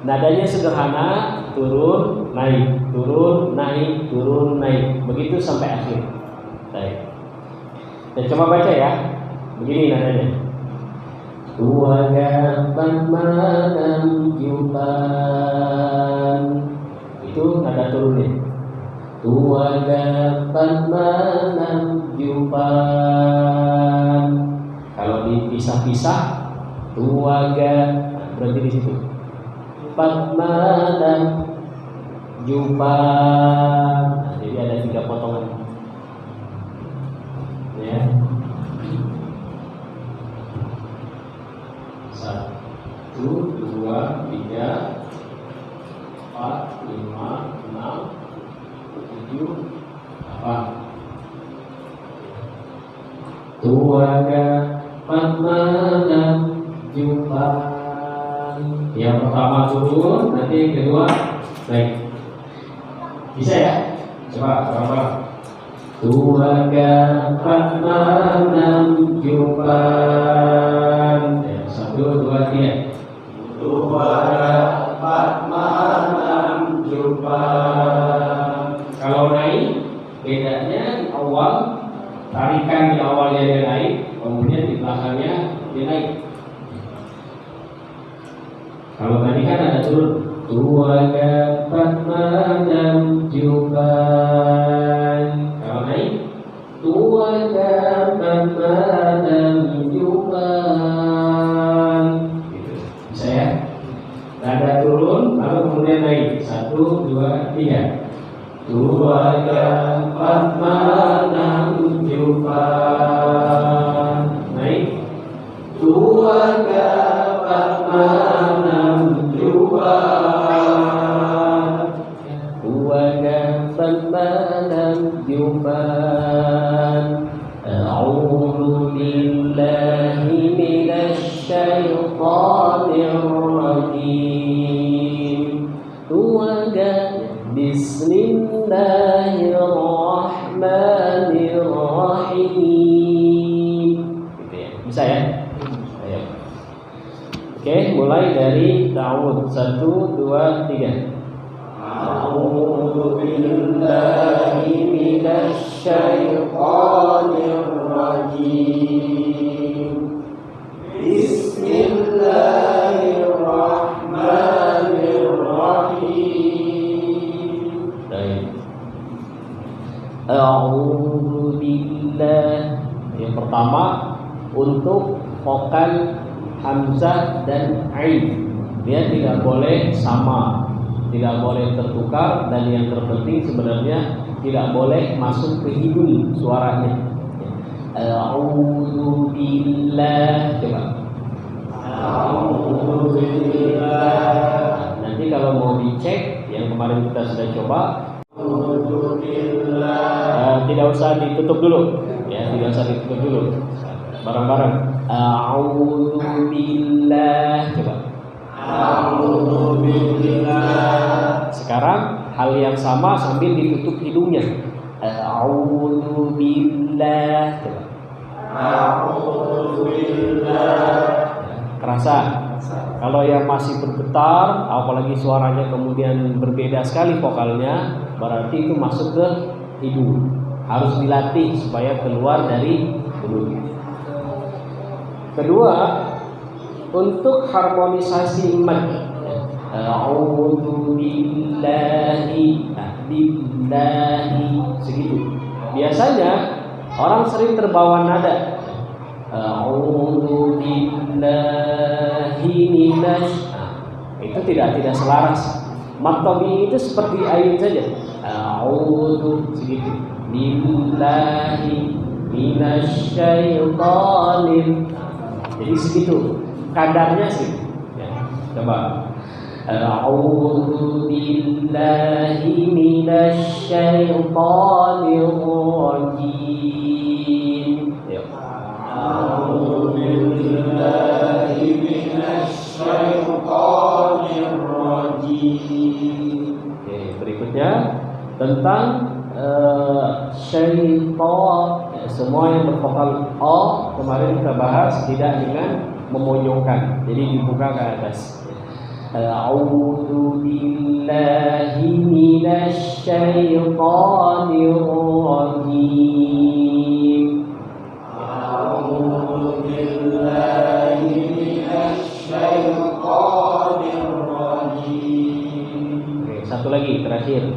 Nadanya sederhana, turun, naik, turun, naik, turun, naik. Begitu sampai akhir. Baik. Dan coba baca ya. Begini nadanya. Tua gapan manam jupan. Itu nada turunnya. Tua gapan manam jupan. Kalau dipisah-pisah, tua berarti di situ. Padmanam jupan. Nah, jadi ada 3 potongan. Ya. 1, 2, 3, 4, 5, 6, 7, 8. Tuaga padmanam jupan. Yang pertama turun, nanti yang kedua naik. Bisa ya? Coba bareng-bareng. Tuaga padmanam jupan. 1, 2, 3. Tuaga padmanam jupan. Kalau naik, bedanya di awal, tarikan di awalnya dia naik, kemudian di belakangnya dia naik. Kalau tadi kan ada turun. Tuaga padmanam jupan. Kalau naik, tuaga padmanam jupan. Gitu. Bisa ya? Ada turun, lalu kemudian naik. 1, 2, 3. Tuaga padmanam jupan. Naik. Tuaga padmanam jupan. Tuaga padmanam jupan. A'udzu billahi minasy syaithanir rajim. Tuaga bismillahirrahmanirrahim. Gitu ya. Bisa ya? Ayo. Oke, mulai dari ta'awudz. 1, 2, 3. A'udzu billahi minasy syaithanir rajim. Bismillahirrahmanirrahim. Baik. A'udzu billah. Yang pertama untuk vokal hamzah dan ain, dia tidak boleh sama, tidak boleh tertukar, dan yang terpenting sebenarnya tidak boleh masuk ke hidung suaranya. A'udzu billah. Coba. A'udzu billah. Nanti kalau mau dicek, yang kemarin kita sudah coba, a'udzu billah. Tidak usah ditutup dulu, ya, tidak usah ditutup dulu. Bareng-bareng. A'udzu billah. Coba. A'udzu billah. Sekarang hal yang sama sambil ditutup hidungnya. A'udzu billah. Coba. A'udzu billah. Kerasa? Kalau yang masih bergetar, apalagi suaranya kemudian berbeda sekali vokalnya, berarti itu masuk ke hidung. Harus dilatih supaya keluar dari mulut. Kedua, untuk harmonisasi mad. A'udzu billahi, billahi, segitu. Biasanya orang sering terbawa nada. A'udzu billahi minasy. Itu tidak selaras. Mad tabi'i itu seperti ain saja. A'udzu, segitu. Billahi minasy syaithanir. Jadi segitu kadarnya sih. Ya, coba. A'udzu billahi minasy syaithanir rajim. Ya. A'udzu billahi minasy syaithanir rajim. Oke, berikutnya tentang syaitan. Semua yang bervokal o kemarin kita bahas tidak dengan memonyongkan, jadi dibuka ke atas. A'udzu billahi minasy syaithanir rajim. A'udzu billahi minasy syaithanir rajim. Oke, satu lagi terakhir.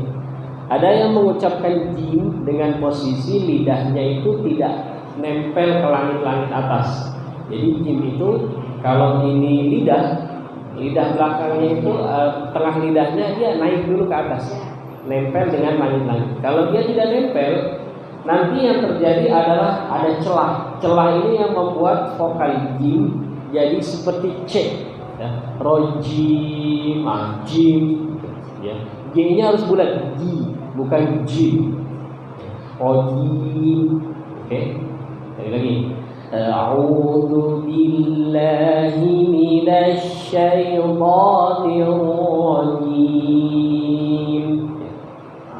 Ada yang mengucapkan jim dengan posisi lidahnya itu tidak nempel ke langit-langit atas. Jadi jim itu kalau ini lidah belakangnya itu tengah lidahnya dia naik dulu ke atas, nempel dengan langit-langit. Kalau dia tidak nempel, nanti yang terjadi adalah ada celah. Celah ini yang membuat vokal jim jadi seperti C, ya. Rojim, jim, ya. G-nya harus bulat, G, bukan J. Rojim, oke. Sekali lagi. A'udzu billahi minasy syaithanir rajim.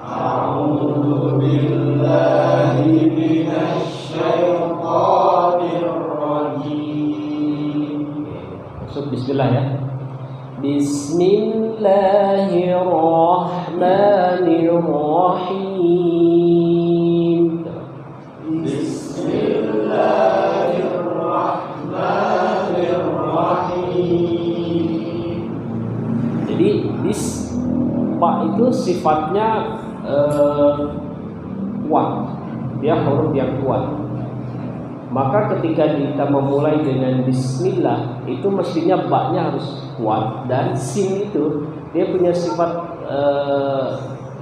A'udzu billahi minasy syaithanir rajim. Masuk bismillah ya. Bismillahirrahmanirrahim. Jadi pak itu sifatnya kuat, dia huruf yang kuat. Maka ketika kita memulai dengan bismillah, itu mestinya baknya harus kuat, dan sin itu dia punya sifat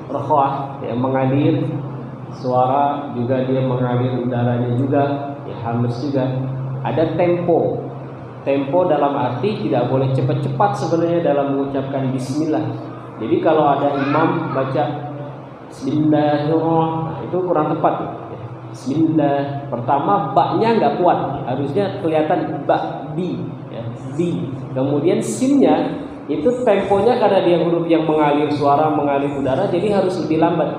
rokhawah, ya, mengalir suara juga, dia mengalir udaranya juga, ya, halus juga. Ada tempo. Tempo dalam arti tidak boleh cepat-cepat sebenarnya dalam mengucapkan bismillah. Jadi kalau ada imam baca bismillahirrahmanirrahim, itu kurang tepat. Bismillah. Pertama baknya nggak kuat, harusnya kelihatan bak bi, ya, bi. Kemudian sinnya itu temponya karena dia huruf yang mengalir suara, mengalir udara, jadi harus lebih lambat.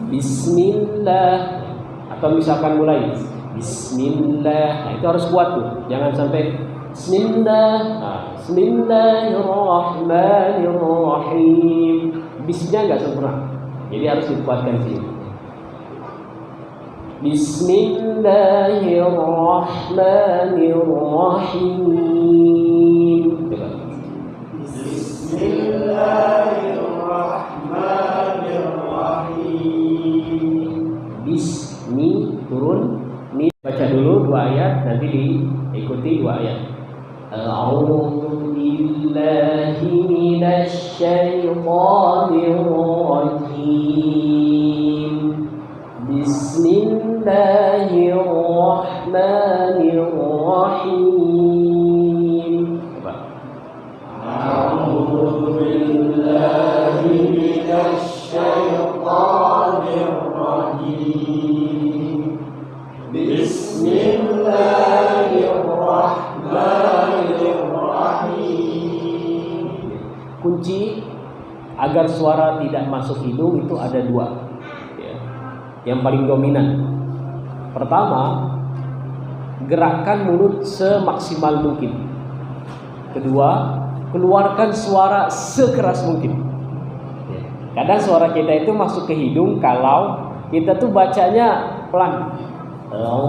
Bismillah. Atau misalkan mulai bismillah, nah itu harus kuat tuh, jangan sampai bismillah. Nah, bismillahirrahmanirrahim, bisnya nggak sempurna, jadi harus dikuatkan sih. Bismillahirrahmanirrahim. Coba. Bismillahirrahmanirrahim. Bismi turun, ini baca dulu 2 ayat, nanti diikuti 2 ayat. A'udzu billahi minasy syaithanir rajim. Bismillahirrahmanirrahim. Coba. A'udzu billahi minasy syaithanir rajim. Bismillahirrahmanirrahim. Kunci agar suara tidak masuk hidung itu ada 2. Yang paling dominan. Pertama, gerakkan mulut semaksimal mungkin. Kedua, keluarkan suara sekeras mungkin. Kadang suara kita itu masuk ke hidung kalau kita tuh bacanya pelan. Nah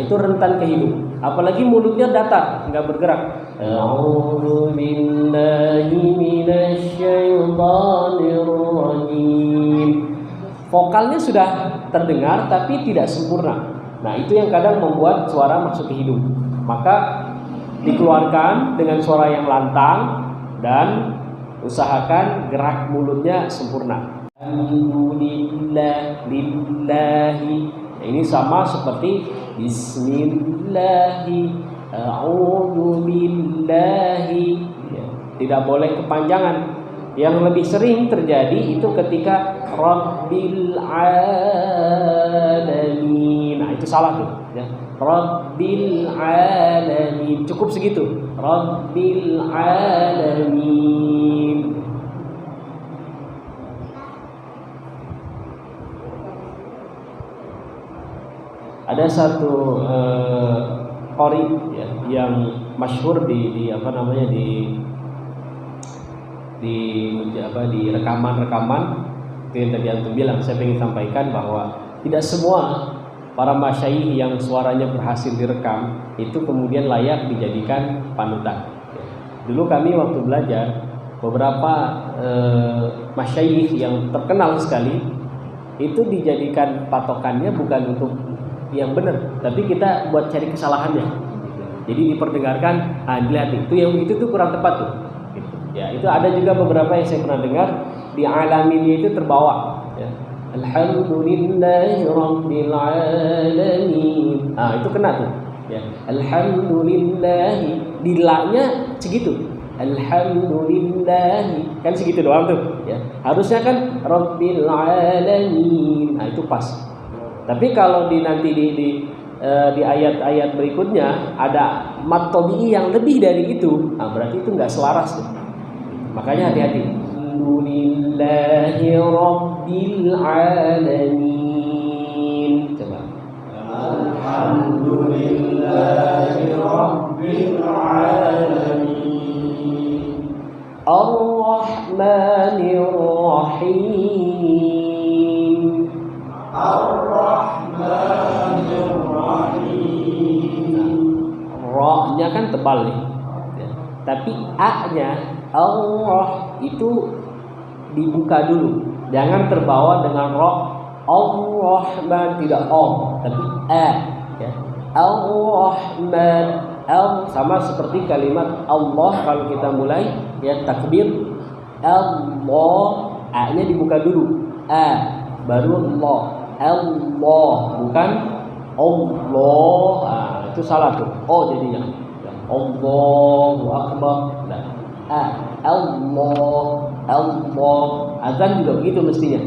itu rentan ke hidung. Apalagi mulutnya datar, nggak bergerak. A'udzu billahi minasy syaithanir rajim. Vokalnya sudah terdengar tapi tidak sempurna. Nah itu yang kadang membuat suara masuk ke hidung. Maka dikeluarkan dengan suara yang lantang dan usahakan gerak mulutnya sempurna. Alhamdulillah lillahi. Nah, ini sama seperti bismillahi. A'udzu billahi. Ya, tidak boleh kepanjangan. Yang lebih sering terjadi itu ketika Rabbil alamin. Nah, itu salah tuh, ya. Rabbil alamin. Cukup segitu. Rabbil alamin. Ada satu qari, ya, yang masyhur di rekaman-rekaman itu yang tadi antum bilang. Saya ingin sampaikan bahwa tidak semua para masyayikh yang suaranya berhasil direkam itu kemudian layak dijadikan panutan. Dulu kami waktu belajar beberapa masyayikh yang terkenal sekali itu dijadikan patokannya bukan untuk yang benar, tapi kita buat cari kesalahannya. Jadi diperdengarkan, lihat itu tuh kurang tepat tuh. Gitu. Ya, itu ada juga beberapa yang saya pernah dengar di alaminnya itu terbawa. Ya. Alhamdulillahi Rabbil Alamin. Itu kena tuh. Ya. Alhamdulillahi, dilanya segitu. Alhamdulillahi, kan segitu doang tuh. Ya. Harusnya kan Rabbil Alamin. Itu pas. Tapi kalau nanti di ayat-ayat berikutnya ada mat tabi'i yang lebih dari itu, berarti itu nggak selaras tuh. Makanya hati-hati. Alhamdulillahi Rabbil Alamin. Coba. Alhamdulillahi Rabbil Alamin. Ar-Rahmanir Rahim. Ar-Rahmanir Rahim. Ra-nya kan tebal nih. Ya. Tapi A-nya Allah itu dibuka dulu. Jangan terbawa dengan ra. Ar-Rahman tidak om, tapi a. Ya. Ar-Rahman. Sama seperti kalimat Allah kalau kita mulai ya takbir Allah, A-nya dibuka dulu. A baru Allah. Allah bukan Allah. Itu salah tuh. Jadinya Allahu Akbar. Allah. Azan juga begitu mestinya.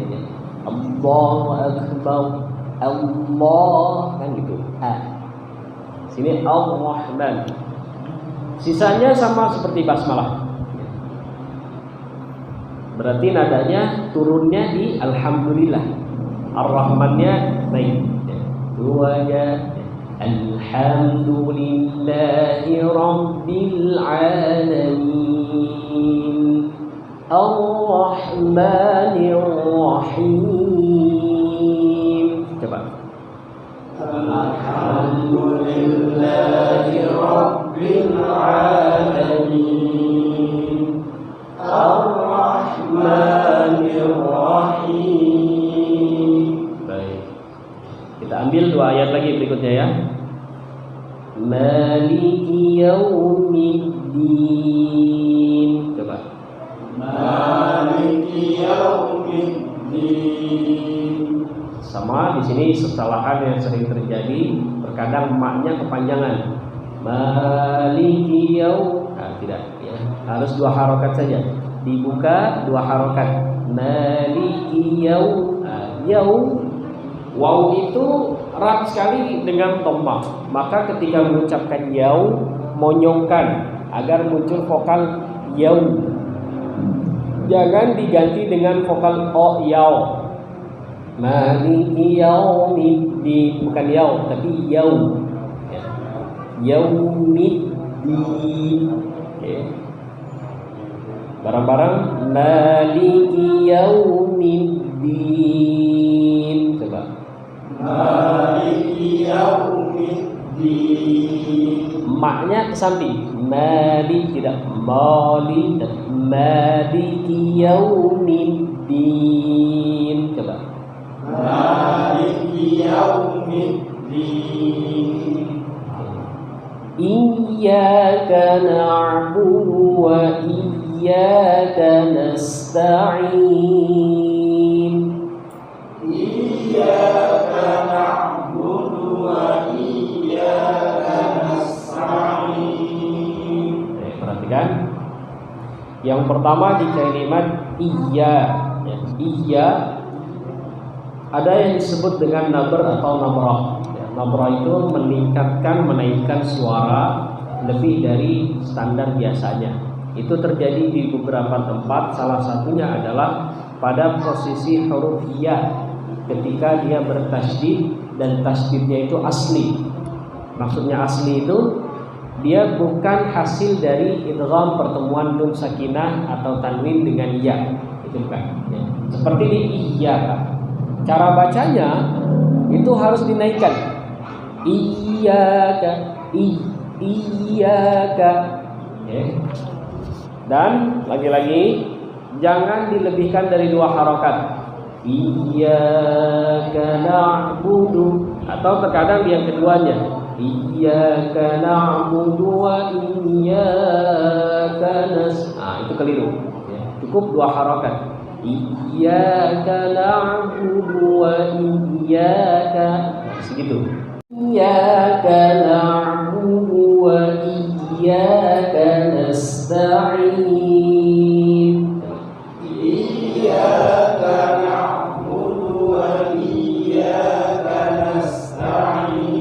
Allahu Akbar. Allah kan gitu. Sini Ar-Rahman. Sisanya sama seperti basmalah. Berarti nadanya turunnya di Alhamdulillah. Ar-Rahmannya naik. Duanya Alhamdulillahi Rabbil Alamin. Ar-Rahmanir Rahim. Coba. Alhamdulillahi Rabbil Alamin. Ar-Rahmanir Rahim. Baik. Kita ambil 2 ayat lagi berikutnya ya. Maliki Yaumiddin. Coba. Maliki Yaumiddin. Sama di sini kesalahan yang sering terjadi, terkadang maknya kepanjangan. Maliki tidak ya. Harus 2 harokat saja. Dibuka 2 harokat. Maliki waw itu erat sekali dengan dhammah. Maka ketika mengucapkan yau, monyongkan agar muncul vokal yau. Jangan diganti dengan vokal o yau. Maliki yaumiddin, bukan yau tapi yau. Ya. Yaumiddin. Okay. Barang-barang maliki yaumiddin. Coba. Maliki yaumiddin. Maknya ke samping. Mali tidak mali, maliki yaumiddin. Coba. Maliki yaumiddin. Iyyaka na'budu wa iyyaka nasta'in. Iyyaka na'budu wa iyyaka nasta'in. Perhatikan. Yang pertama di kalimat iya. Iya ada yang disebut dengan nabr atau nabrah. Nabrah itu menaikkan suara lebih dari standar biasanya. Itu terjadi di beberapa tempat. Salah satunya adalah pada posisi huruf ya, ketika dia bertasydid dan tasydidnya itu asli. Maksudnya asli itu dia bukan hasil dari idgham pertemuan nun sakinah atau tanwin dengan ya, itu bukan. Ya. Seperti di iyyaka, cara bacanya itu harus dinaikkan. Iyyaka, iyyaka. Ya. Dan lagi-lagi jangan dilebihkan dari 2 harokat. Iyyaka na'budu, atau terkadang yang keduanya. Iyyaka na'budu wa iyyaka itu keliru. Ya, cukup 2 harokat. Iyyaka na'budu wa iyyaka, segitu. Iyyaka na'budu wa iyyaka nasta'in. Iyyaka na'budu wa iyyaka nasta'in.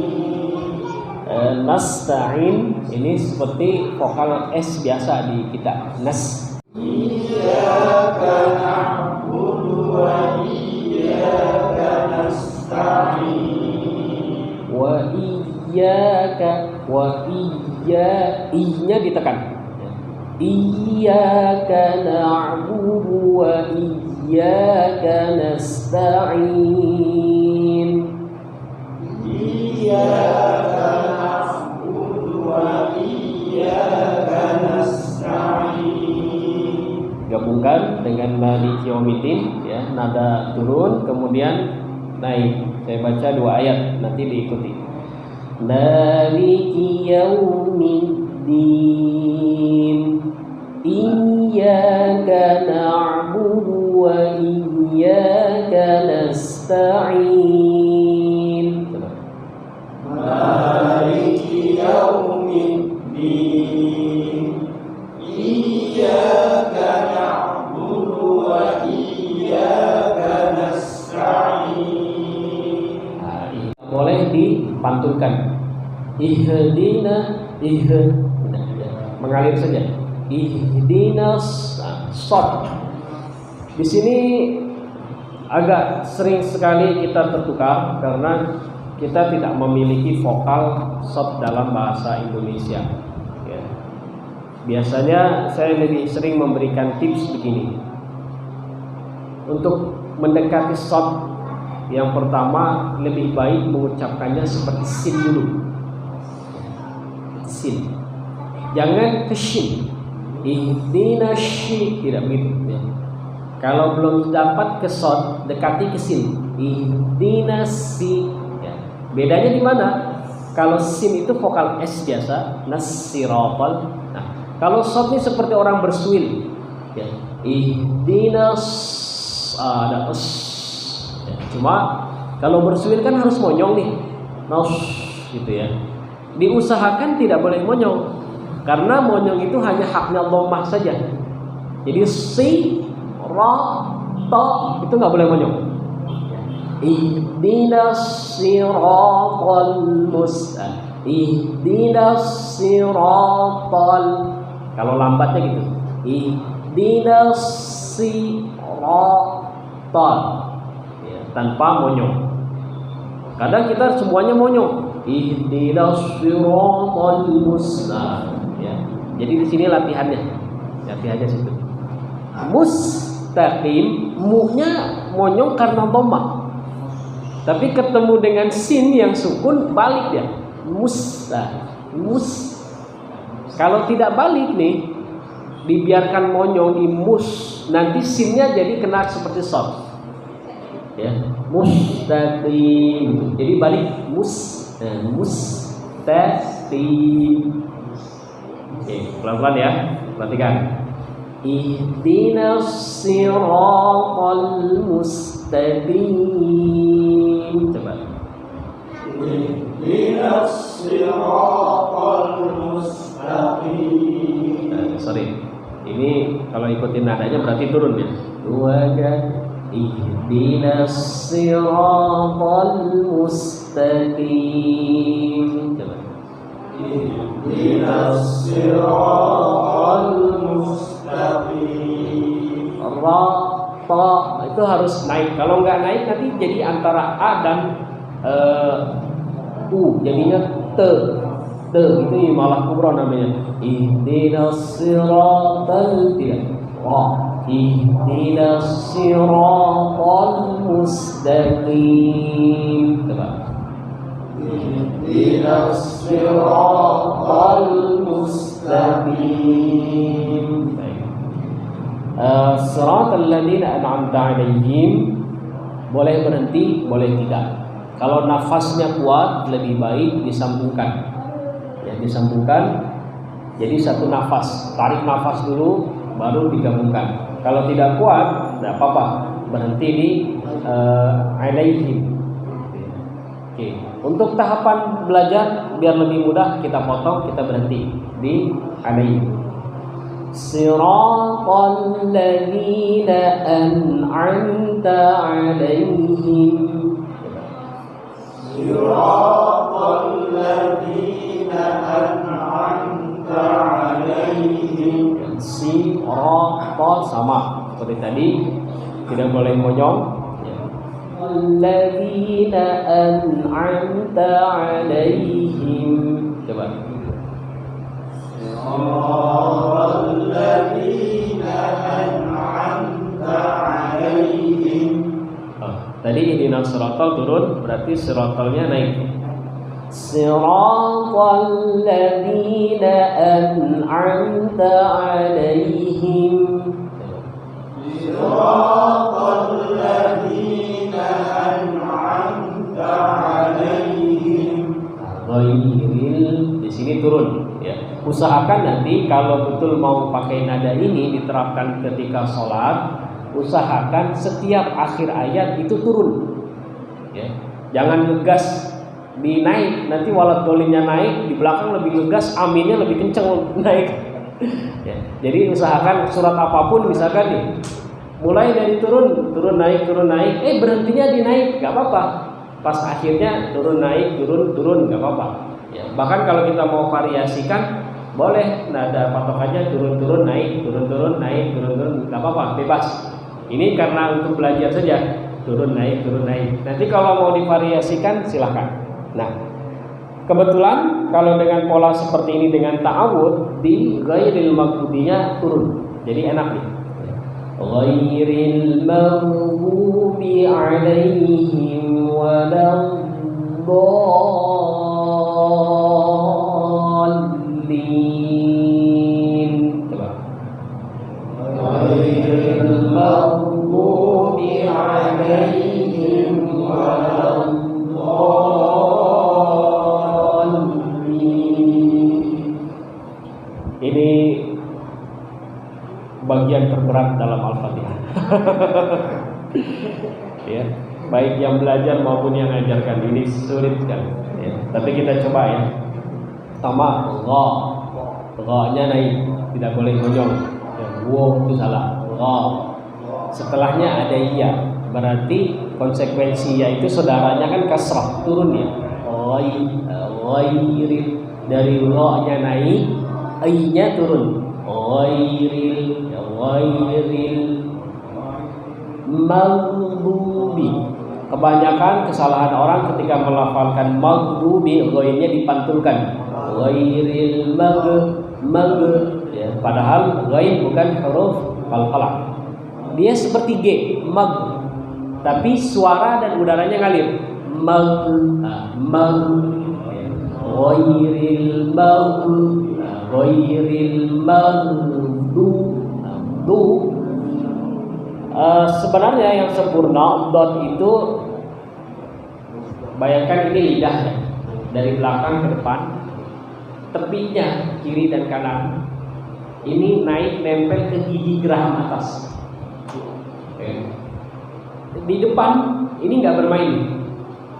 Nasta'in ini seperti vokal S biasa di kita. Nas. Iyyaka na'budu wa iyyaka nasta'in. Wa iyyaka, wa i-nya ditekan. Iyyaka na'budu wa iyyaka nasta'in. Iyyaka na'budu wa iyyaka nasta'in. Gabungkan dengan Maliki Yaumiddin, ya, nada turun kemudian naik. Saya baca 2 ayat, nanti diikuti. Maliki Yaumiddin, iyyaka na'budu wa iyyaka nasta'in. Maliki Yaumiddin, iyyaka na'budu wa iyyaka nasta'in. Boleh dipantunkan. Ihdina, mengalir saja. Ihdinas, short. Di sini agak sering sekali kita tertukar karena kita tidak memiliki vokal short dalam bahasa Indonesia. Ya. Biasanya saya lebih sering memberikan tips begini. Untuk mendekati short, yang pertama lebih baik mengucapkannya seperti sin dulu. Sin. Jangan ke shin. Ihdinas syi, tidak begitu. Ya. Kalau belum dapat ke short, dekati ke sin. Ihdinas si. Ya. Bedanya di mana? Kalau sin itu vokal S biasa, nasirafal. Nah, kalau short ini seperti orang bersuil. Ya. Ihdinas, ada us. Ya. Cuma kalau bersuil kan harus monyong nih. Nos gitu ya. Diusahakan tidak boleh monyong, karena monyong itu hanya haknya dhammah saja. Jadi si, ra, ta itu nggak boleh monyong. Ihdinas siratal mustaqim. Ihdinas siratal. Kalau lambatnya gitu. Ihdinas siratal. Ya, tanpa monyong. Kadang kita semuanya monyong. Ihdinas siratal mustaqim. Ya. Jadi di sini latihannya. Latihannya situ. Mustaqim, mu-nya monyong karena dhammah. Tapi ketemu dengan sin yang sukun, balik dia. Mus. Kalau tidak balik nih, dibiarkan monyong di mus, nanti sinnya jadi kena seperti short. Ya, mustaqim. Jadi balik mustaqim. Oke, pelan-pelan ya. Perhatikan. Ihdinas siratal mustaqim. Coba. Ihdinas siratal mustaqim. Sorry. Ini kalau ikutin nadanya berarti turun ya. Dua kan. Ihdinas siratal mustaqim. Coba. Ihdinas siratal mustaqim. Ra, ta itu harus naik. Kalau nggak naik nanti jadi antara a dan u, jadinya te. Itu imalah kubra namanya. Ihdinas siratal tidak. Ihdinas siratal mustaqim. Coba. Ihdinas siratal mustaqim. Siratal ladzina an'amta 'alaihim. Boleh berhenti, boleh tidak. Kalau nafasnya kuat lebih baik disambungkan. Ya, disambungkan. Jadi satu nafas, tarik nafas dulu baru digabungkan. Kalau tidak kuat, tidak apa-apa, berhenti di alaihim. Oke. Untuk tahapan belajar biar lebih mudah kita potong, kita berhenti di alaihim. Siratal ladzina an'amta 'alaihim. Siratal ladzina an'amta 'alaihim. Siratal sama seperti tadi, tidak boleh monyong. Alladzina an'amta 'alaihim. Coba. Siratal ladzina an'amta 'alaihim. Tadi ihdinas siratal turun, berarti siratalnya naik. Siratal ladzina an'amta 'alaihim. Siratal ladzina an'amta 'alaihim. Ghairil, di sini turun ya. Usahakan nanti kalau betul mau pakai nada ini diterapkan ketika sholat, usahakan setiap akhir ayat itu turun ya. Jangan ngegas dinaik, nanti walat dolinnya naik, di belakang lebih ngegas, aminnya lebih kenceng naik ya. Jadi usahakan surat apapun misalkan nih, mulai dari turun naik, berhentinya di naik, gak apa-apa. Pas akhirnya turun naik, turun gak apa-apa ya. Bahkan kalau kita mau variasikan boleh nada patokannya turun naik, turun naik, gak apa-apa, bebas. Ini karena untuk belajar saja, turun naik. Nanti kalau mau divariasikan silahkan. Nah, kebetulan kalau dengan pola seperti ini dengan ta'awud di ghairil maghdubinya turun. Jadi enak nih. Ghairil maghdubi 'alaihim waladdallin. Coba. Ghairil maghdubi 'alaihim waladdallin. Ini bagian terberat dalam Al-Fatihah. Ya, baik yang belajar maupun yang mengajarkan ini sulit sekali. Ya, tapi kita coba ya. Pertama, gha-nya naik, tidak boleh monyong. Ya, wow itu salah. Gha. Setelahnya ada iya, berarti konsekuensi ya itu saudaranya kan kasrah, turun ya. Ghairil, dari gha-nya naik, ai-nya turun. Ghairil maghdubi. Kebanyakan kesalahan orang ketika melafalkan maghdubi, ghainnya dipantulkan. Ghairil ya, padahal ghain bukan huruf qalqalah. Dia seperti G, mag, tapi suara dan udaranya ngalir. Ghairil maghdu. Sebenarnya yang sempurna dot itu, bayangkan ini lidahnya dari belakang ke depan, tepinya kiri dan kanan ini naik nempel ke gigi geraham atas. Di depan ini nggak bermain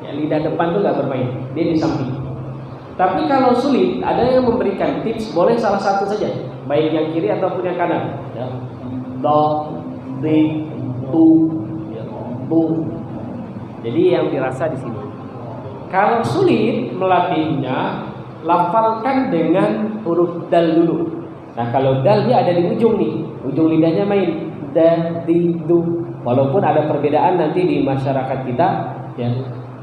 ya, lidah depan tuh nggak bermain, dia di samping. Tapi kalau sulit, ada yang memberikan tips, boleh salah satu saja, baik yang kiri ataupun yang kanan ya. Do, di, tu, ya, tu. Jadi yang dirasa di sini. Kalau sulit melatihnya, lafalkan dengan huruf dal dulu. Nah kalau dal dia ada di ujung nih, ujung lidahnya main. Da, di, du. Walaupun ada perbedaan nanti di masyarakat kita ya,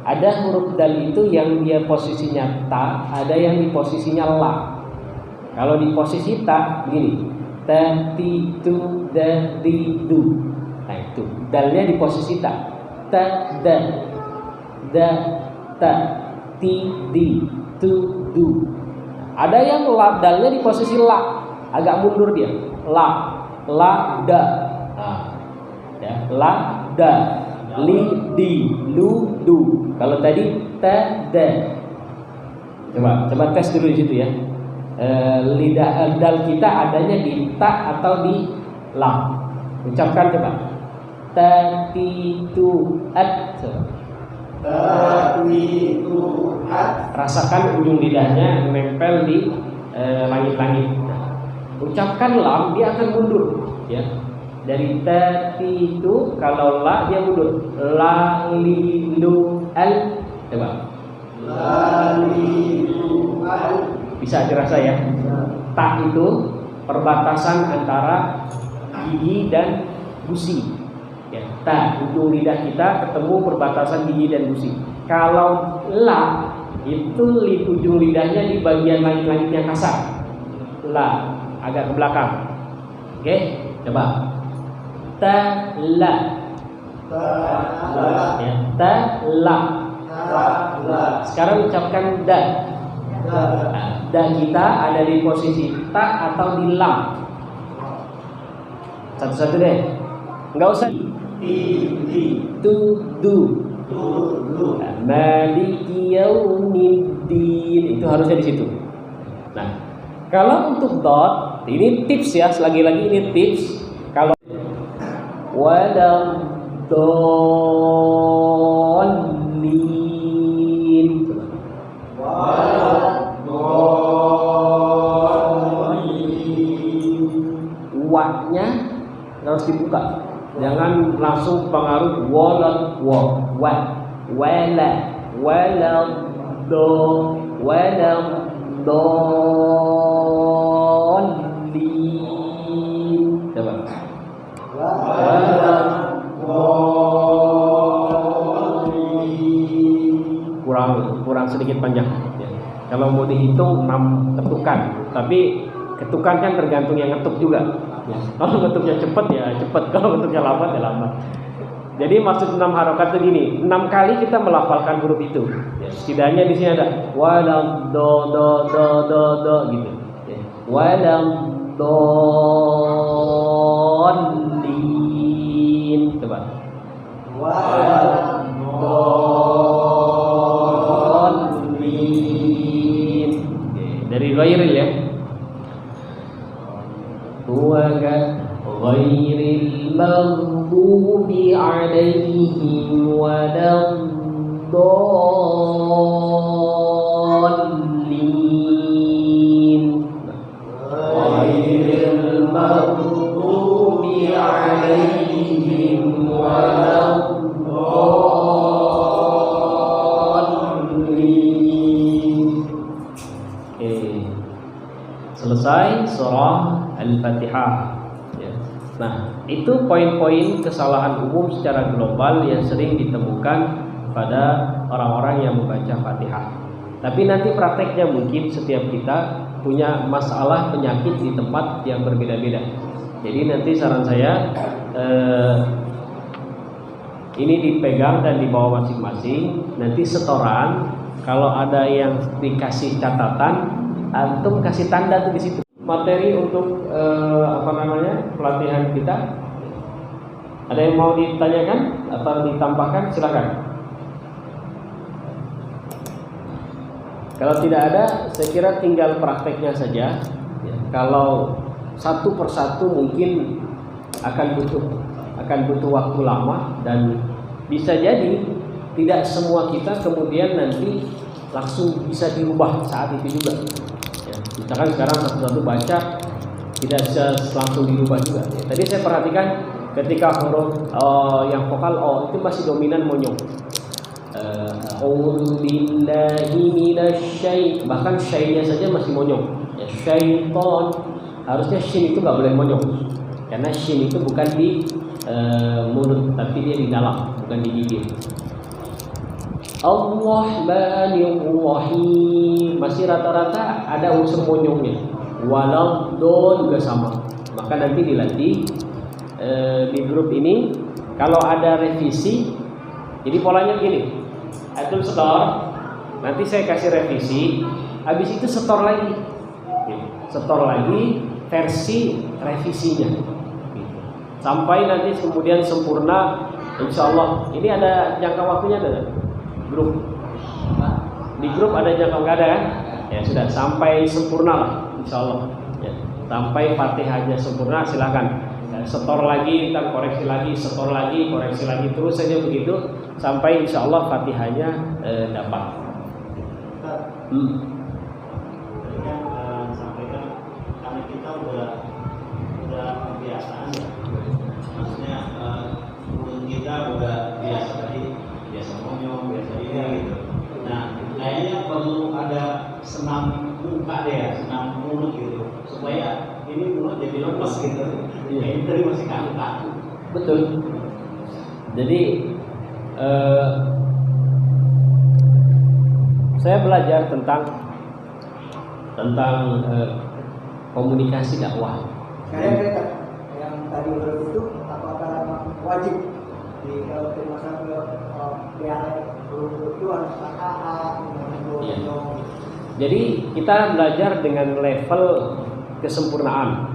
Ada huruf dal itu yang dia posisinya ta, ada yang di posisinya la. Kalau di posisi ta begini, ta ti tu da di du. Nah itu dalnya di posisi ta, ta da da ta ti di tu du. Ada yang la, dalnya di posisi la, agak mundur dia, la da. Nah, ya, la da, li di, lu du. Kalau tadi ta da. Coba tes dulu di situ ya. Lidah dal kita adanya di ta atau di lam. Ucapkan coba. Ta ti tu at. Ta ti tu at. Rasakan ujung lidahnya menempel di langit-langit. Ucapkan lam, dia akan mundur ya. Dari tati itu kalau la dia mundur. La li lu al. Coba. La li lu al. Bisa dirasa ya. Ta itu perbatasan antara gigi dan gusi. Ya, ta ujung lidah kita ketemu perbatasan gigi dan gusi. Kalau la itu ujung lidahnya di bagian langit-langit yang kasar. La agak ke belakang. Oke, coba. Ta la. Ta la. Ya, ta la. Ta la. Sekarang ucapkan da. Da kita ada di posisi ta atau di lam. Satu-satu deh. Enggak usah di tu du. Maliki yaumiddin. Itu harusnya di situ. Nah, kalau untuk dot, ini tips ya, lagi-lagi ini tips. Kalau waladhdallin, wa-nya harus dibuka. Jangan langsung pengaruh walad wala coba kurang sedikit panjang ya. Kalau mau dihitung 6 ketukan, tapi ketukan kan tergantung yang ngetuk juga ya. Kalau ngetuknya cepat ya cepat, kalau ngetuknya lambat ya lambat. Jadi maksud 6 harokat itu gini, 6 kali kita melafalkan huruf itu ya. Setidaknya di sini ada walam do gitu ya. Walam dolin. Coba walam dolin. Dari ghairil ya. Ghairil maghdubi alaihim waladdallin. Ghairil maghdubi alaihim waladdallin. Selesai surah Al-Fatihah ya. Nah, itu poin-poin kesalahan umum secara global yang sering ditemukan pada orang-orang yang membaca Fatihah. Tapi nanti prakteknya mungkin setiap kita punya masalah penyakit di tempat yang berbeda-beda. Jadi nanti saran saya ini dipegang dan dibawa masing-masing. Nanti setoran, kalau ada yang dikasih catatan, antum kasih tanda tuh di situ. Materi untuk pelatihan kita. Ada yang mau ditanyakan atau ditambahkan, silakan. Kalau tidak ada, saya kira tinggal prakteknya saja ya. Kalau satu persatu mungkin akan butuh waktu lama, dan bisa jadi tidak semua kita kemudian nanti langsung bisa dirubah saat itu juga ya. Misalkan sekarang satu-satu baca tidak bisa langsung dirubah juga ya. Tadi saya perhatikan ketika huruf yang vokal O itu masih dominan monyong. A'udzu billahi minasy, bahkan syai'nya saja masih monyong ya. Syaiton, harusnya shin itu nggak boleh monyong, karena shin itu bukan di mulut tapi dia di dalam, bukan di bibir. Ar-Rahmanir-Rahim masih rata-rata ada unsur monyongnya. Waladhdallin juga sama. Maka nanti dilatih di grup ini kalau ada revisi. Jadi polanya gini, Atul setor, nanti saya kasih revisi, habis itu setor lagi, versi revisinya, sampai nanti kemudian sempurna. Insya Allah. Ini ada jangka waktunya ada grup. Di grup ada jangka, nggak ada kan? Ya sudah, sampai sempurna lah, Insya Allah. Ya, sampai Fatihahnya sempurna, silakan. Setor lagi, kita koreksi lagi, setor lagi, koreksi lagi, terus saja begitu sampai Insya Allah Fatihahnya dapat. Tadi kan sampaikan karena kita udah kebiasaan ya, maksudnya kita udah biasa tadi, biasa monyong, biasa ini gitu. Nah, kayaknya perlu ada senam muka deh ya, senam mulut gitu, supaya ini mulut jadi lepas gitu. Ini tadi masih kaku-kaku. Betul. Jadi saya belajar tentang komunikasi dakwah. Saya kata yang tadi itu apakah wajib di kalau termasuk itu harus taat. Jadi kita belajar dengan level kesempurnaan.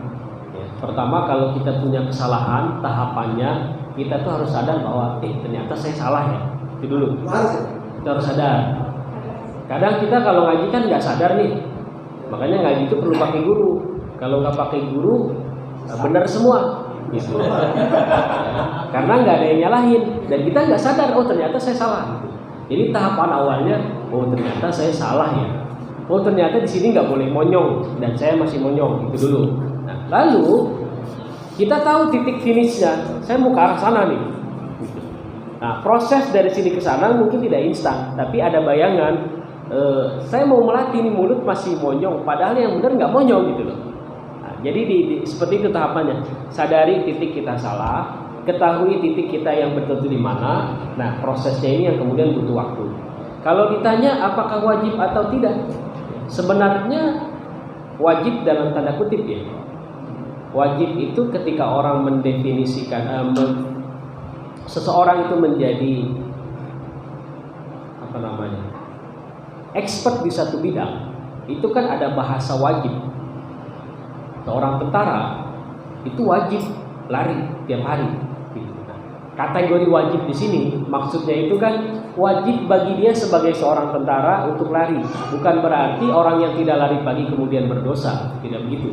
Ya, pertama kalau kita punya kesalahan tahapannya kita tuh harus sadar bahwa ternyata saya salah ya. Itu dulu. Kita harus sadar. Kadang kita kalau ngaji kan nggak sadar nih. Makanya ngaji itu perlu pakai guru. Kalau nggak pakai guru benar semua. Gitu. Karena nggak ada yang nyalahin dan kita nggak sadar ternyata saya salah. Jadi tahapan awalnya ternyata saya salah ya. Ternyata di sini nggak boleh monyong dan saya masih monyong itu dulu. Nah, lalu kita tahu titik finishnya, saya mau ke arah sana nih. Nah, proses dari sini ke sana mungkin tidak instan, tapi ada bayangan. Saya mau melatih nih mulut masih monyong, padahal yang benar nggak monyong gitu loh. Nah, jadi seperti itu tahapannya. Sadari titik kita salah, ketahui titik kita yang betul di mana. Nah, prosesnya ini yang kemudian butuh waktu. Kalau ditanya apakah wajib atau tidak, sebenarnya wajib dalam tanda kutip ya. Wajib itu ketika orang mendefinisikan seseorang itu menjadi expert di satu bidang, itu kan ada bahasa wajib. Seorang tentara itu wajib lari tiap hari. Kategori wajib di sini maksudnya itu kan wajib bagi dia sebagai seorang tentara untuk lari, bukan berarti orang yang tidak lari pagi kemudian berdosa, tidak begitu.